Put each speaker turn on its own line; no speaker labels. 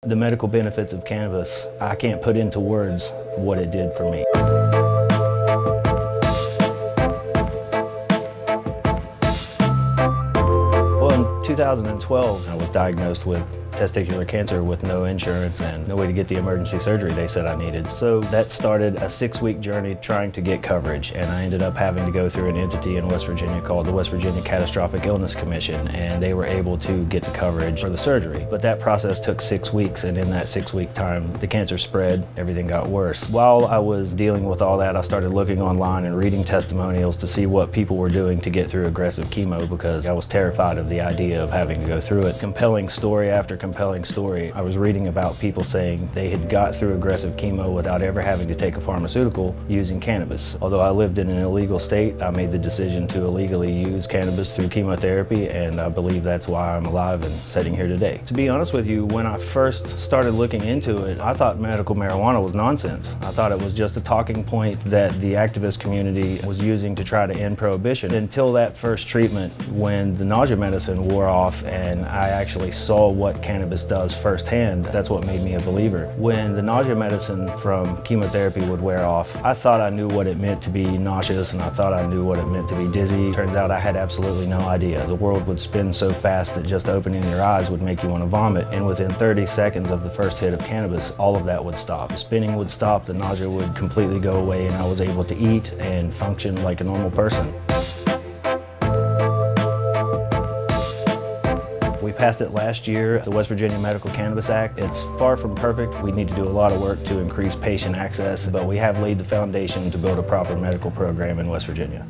The medical benefits of cannabis, I can't put into words what it did for me. Well, in 2012, I was diagnosed with testicular cancer with no insurance and no way to get the emergency surgery they said I needed. So that started a 6-week journey trying to get coverage, and I ended up having to go through an entity in West Virginia called the West Virginia Catastrophic Illness Commission, and they were able to get the coverage for the surgery. But that process took 6 weeks, and in that 6-week time, the cancer spread, everything got worse. While I was dealing with all that, I started looking online and reading testimonials to see what people were doing to get through aggressive chemo, because I was terrified of the idea of having to go through it. Compelling story after compelling story. I was reading about people saying they had got through aggressive chemo without ever having to take a pharmaceutical using cannabis. Although I lived in an illegal state, I made the decision to illegally use cannabis through chemotherapy, and I believe that's why I'm alive and sitting here today. To be honest with you, when I first started looking into it, I thought medical marijuana was nonsense. I thought it was just a talking point that the activist community was using to try to end prohibition. Until that first treatment, when the nausea medicine wore off and I actually saw what cannabis does firsthand, that's what made me a believer. When the nausea medicine from chemotherapy would wear off, I thought I knew what it meant to be nauseous, and I thought I knew what it meant to be dizzy. Turns out I had absolutely no idea. The world would spin so fast that just opening your eyes would make you want to vomit, and within 30 seconds of the first hit of cannabis, all of that would stop. The spinning would stop, the nausea would completely go away, and I was able to eat and function like a normal person. We passed it last year, the West Virginia Medical Cannabis Act. It's far from perfect. We need to do a lot of work to increase patient access, but we have laid the foundation to build a proper medical program in West Virginia.